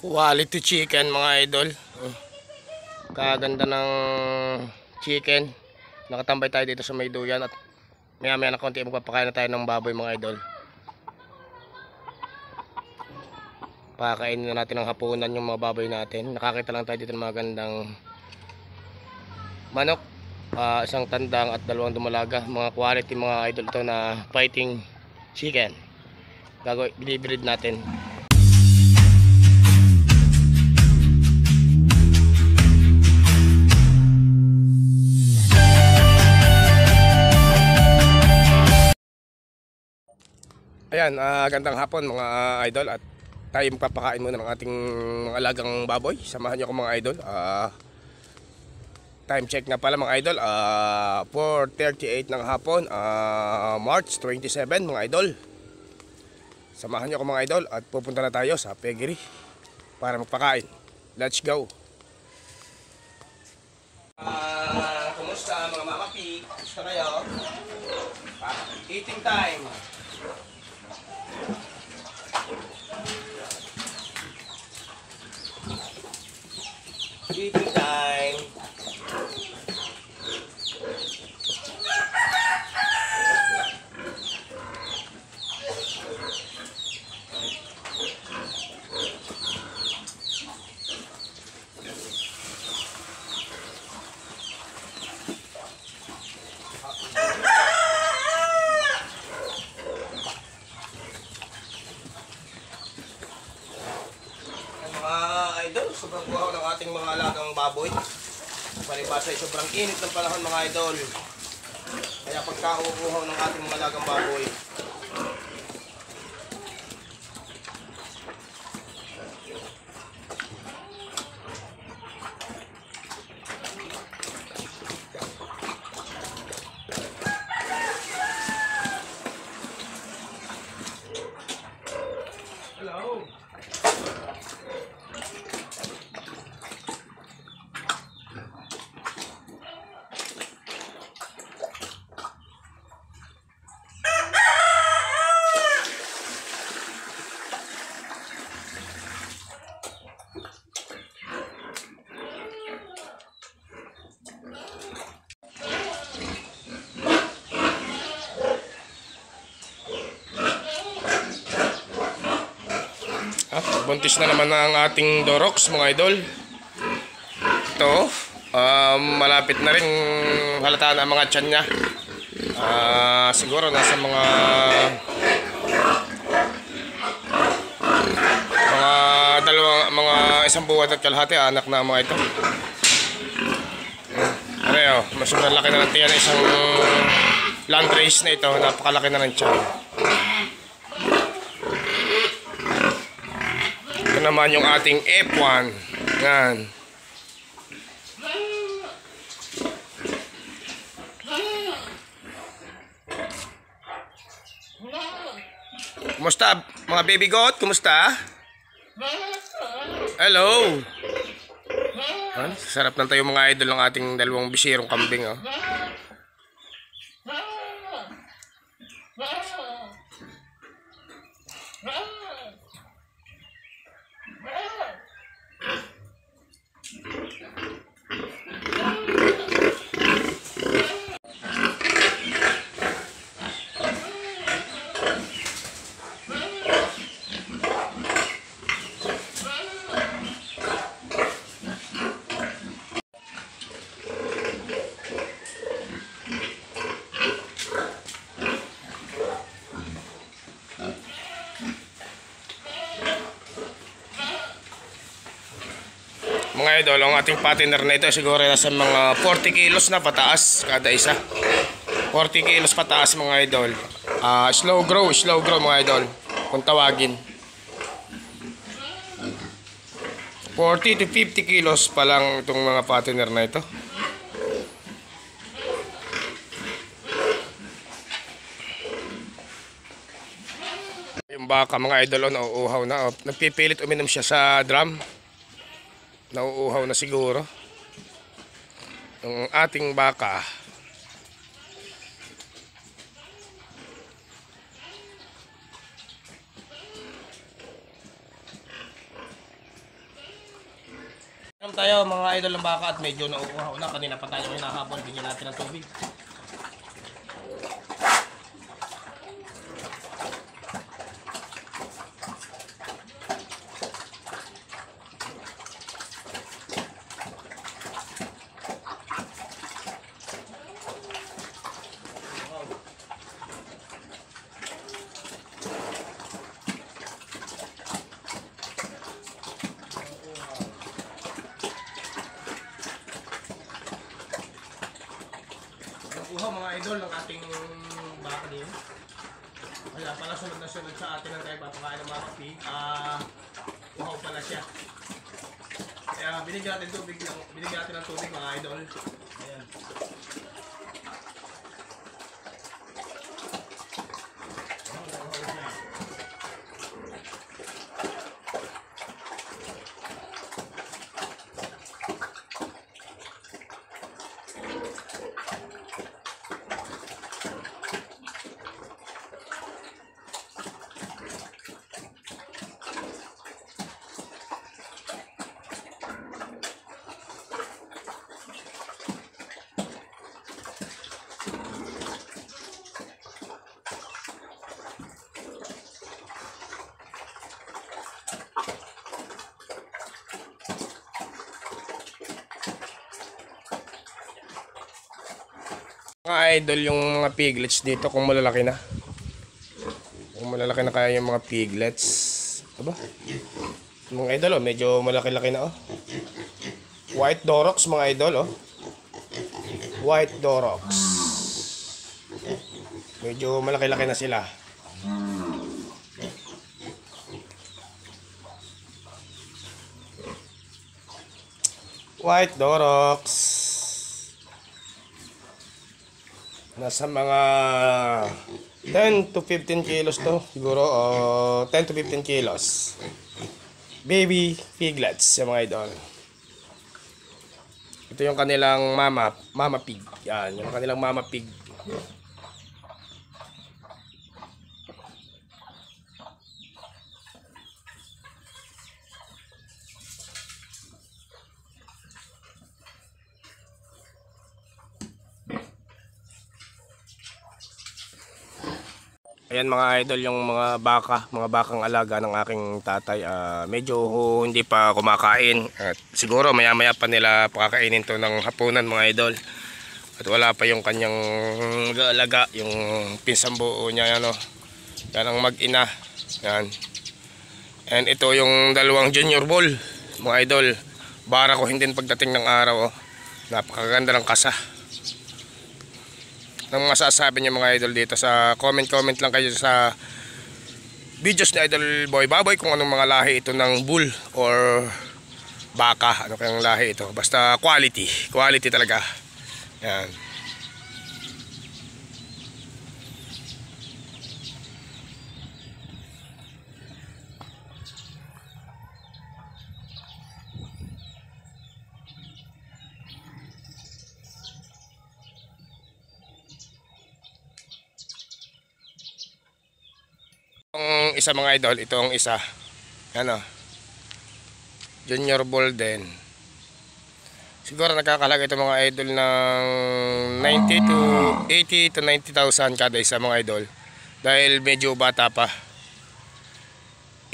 Quality chicken mga idol. Kaganda ng chicken. Nakatambay tayo dito sa may duyan at maya maya na konti magpapakain na tayo ng baboy mga idol. Pakainin na natin ng hapunan yung mga baboy natin. Nakakita lang tayo dito ng magandang manok, isang tandang at dalawang dumalaga. Mga quality mga idol ito na fighting chicken. Binibreed natin. Ayan, gandang hapon mga idol at tayo magpapakain muna ng ating mga alagang baboy. Samahan niyo ako mga idol. Time check na pala mga idol, 4:38 ng hapon, March 27 mga idol. Samahan niyo ako mga idol at pupunta na tayo sa piggery para magpakain. Let's go! Kumusta mga mama pig? Kumusta kayo? Eating time! Eating time. Sobrang buhaw ng ating mga alagang baboy. Palibasa ay sobrang init ng panahon mga idol. Kaya pagka-ubuhaw ng ating mga alagang baboy, hello. Buntis na naman ang ating Dorox mga idol. Ito, malapit na rin halata na ang mga tiyan niya. Siguro nasa mga isang buwan at kalahati anak na mga ito. Ano mas malaki na ng tiyan isang land race na ito. Napakalaki na ng tiyan. Naman yung ating F1. Yan. Kumusta mga baby goat? Kumusta? Hello. Sarap ng tayo mga idol ng ating dalawang bisirong kambing. Oh. Mga idol, ang ating partner na ito siguro nasa mga 40 kilos na pataas kada isa. 40 kilos pataas mga idol. Slow grow mga idol kung tawagin. 40 to 50 kilos pa lang itong mga partner na ito. Yung baka mga idol, nauuhaw na. Nagpipilit uminom siya sa drum. Nauuhaw na siguro ang ating baka. Naman tayo mga idol ng baka at medyo nauuhaw na. Kanina pa tayo hinahabol. Bigyan natin ng tubig. Uhaw mga idol ng ating baka din. Kaya pala sunod sa atin ang tayo papakain ng mga pig. Uhaw pala siya. Kaya binigyan natin ng tubig mga idol. Ayan. Mga idol yung mga piglets dito kung malalaki na. Kung malalaki na kaya yung mga piglets. Aba? Mga idol oh, medyo malaki-laki na oh. White Durocs mga idol oh. White Durocs. Medyo malaki-laki na sila. White Durocs. Nasa mga 10 to 15 kilos to. Siguro 10 to 15 kilos. Baby piglets yung mga idol. Ito yung kanilang mama pig. Yan, yung kanilang mama pig. Ayan mga idol yung mga bakang alaga ng aking tatay. Medyo hindi pa kumakain. At siguro maya maya pa nila pakakainin to ng hapunan mga idol. At wala pa yung kanyang mag-aalaga, yung pinsang buo niya. Ano. Yan ang mag-ina. Yan. And ito yung dalawang junior bull mga idol. Bara ko hindi pagdating ng araw. Oh. Napakaganda ng kasa. Nang masasabi niyo mga idol dito sa comment lang kayo sa videos ni Idol Boy Baboy kung anong mga lahi ito ng bull or baka, ano kayang lahi ito, basta quality talaga. Yan. Itong isa mga idol, itong isa ano, junior bull din. Siguro nakakalaga ito mga idol ng 90 to 80 to 90,000 kada isa mga idol. Dahil medyo bata pa.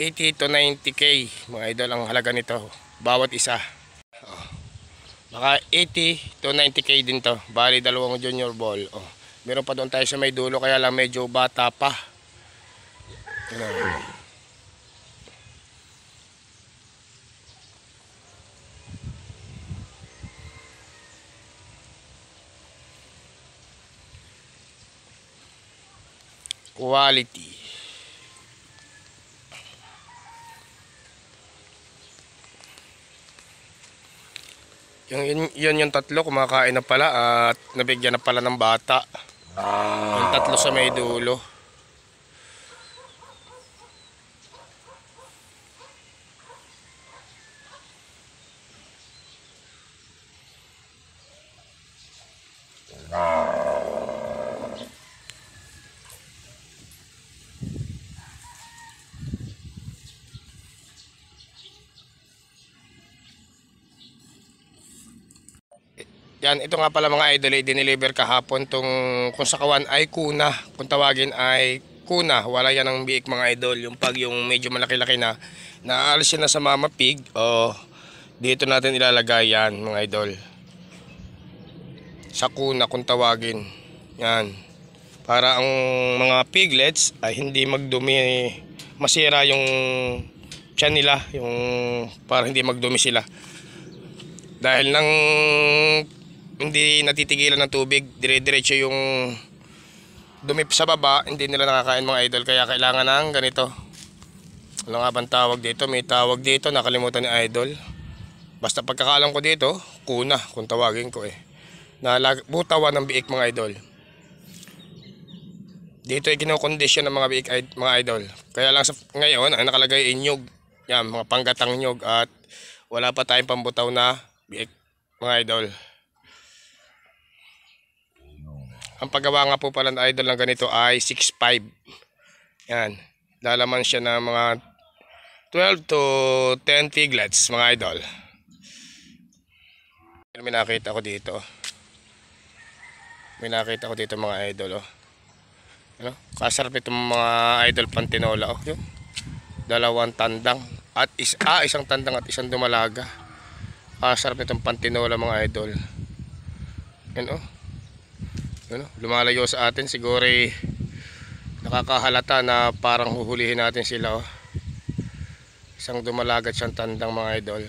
80 to 90k mga idol ang halaga nito bawat isa. Baka 80 to 90k din to. Bali dalawang junior bull. Meron pa doon tayo sa may dulo kaya lang medyo bata pa. Quality. Yung tatlo kumakain na pala at nabigyan na pala ng bata. Yung tatlo sa may dulo. Yan, ito nga pala mga idol, i-deliver kahapon tong kung sa kawan ay kuna, kung tawagin ay kuna, wala yan ng biik mga idol. Yung pag yung medyo malaki-laki na, naalis na sa mama pig, o dito natin ilalagay yan mga idol. Sa kuna kung tawagin. Yan. Para ang mga piglets ay hindi magdumi, masira yung tiyan nila, yung para hindi magdumi sila. Dahil nang hindi natitigilan ng tubig, dire-diretso yung dumi sa baba, hindi nila nakakain mga idol. Kaya kailangan ng ganito. Ano nga bang tawag dito? May tawag dito, nakalimutan ni idol. Basta pagkakalam ko dito, kuna kung tawagin ko butawan ng biik mga idol. Dito ay kinokondisyon ng mga biik mga idol. Kaya lang sa ngayon ay nakalagay inyog. Yan, mga panggatang nyog at wala pa tayong pambutaw na biik mga idol. Ang paggawa nga po pala ng idol ng ganito ay 6.5. Yan. Lalaman siya ng mga 12 to 10 piglets mga idol. May nakita ko dito. May nakita ko dito mga idol. Ano? Kasarap itong mga idol pantinola. Yung dalawang tandang. At isang tandang at isang dumalaga. Kasarap itong pantinola mga idol. Yan lumalayo sa atin, siguro nakakahalata na parang huhulihin natin sila. Isang dumalagat siyang tandang mga idol.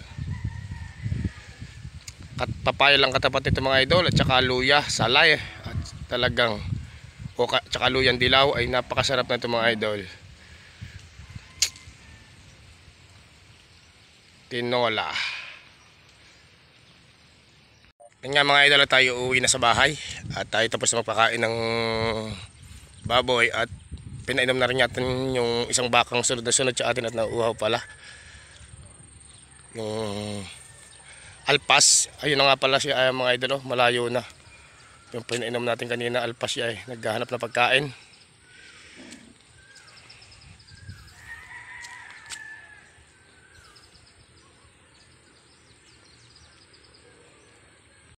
At papaya lang katapat ito mga idol, at saka luya, salay, at talagang tsaka luyang dilaw ay napakasarap na ito mga idol. Tinola. Yan nga mga idol, tayo uuwi na sa bahay at tayo tapos na magpakain ng baboy at pinainom na rin natin yung isang bakang sunod na sunod sa atin at nauuhaw pala yung alpas. Ayun na nga pala siya mga idol, malayo na yung pinainom natin kanina. Alpas siya naghahanap na pagkain.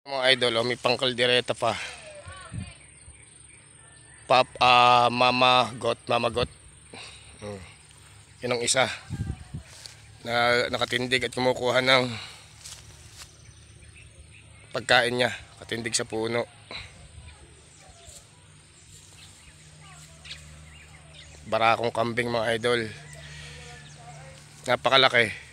Mga idol, may pangkaldereta pa. Mama got. Yun ang isa na nakatindig at kumukuha ng pagkain niya. Katindig sa puno. Barakong kambing mga idol. Napakalaki.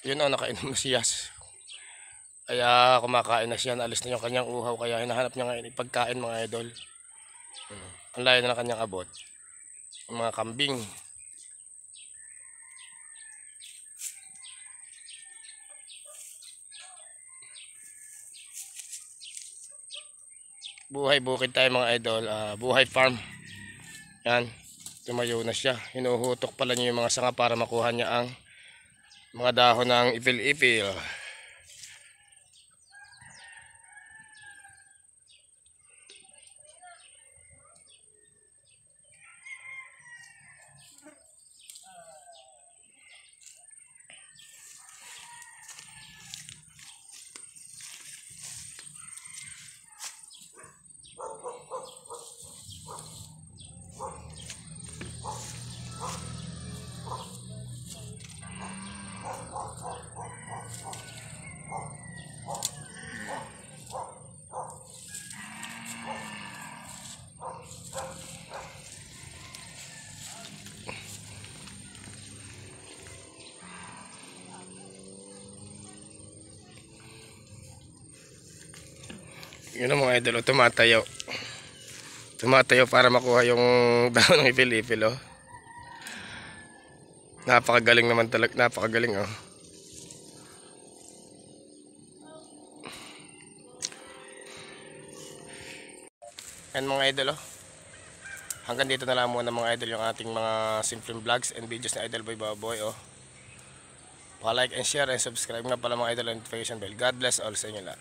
Yun nakainom na siya. Kaya kumakain na siya, naalis na yung kanyang uhaw. Kaya hinahanap niya ngayon pagkain mga idol. Ang layo na ng kanyang abot. Yung mga kambing. Buhay bukid tayo mga idol. Buhay farm. Yan. Tumayo na siya. Hinuhutok pala niya yung mga sanga para makuha niya ang mga dahon ng ipil-ipil. Yun ang mga idol, tumatayo. Tumatayo para makuha yung dahon ng ipil-ipil, oh. Napakagaling naman talaga, napakagaling, oh. And mga idol, oh. Hanggang dito na lang muna mga idol yung ating mga simpleng vlogs and videos na Idol Boy Baboy, oh. Pa-like and share and subscribe nga pala mga idol, notification bell. God bless all sa inyo lahat.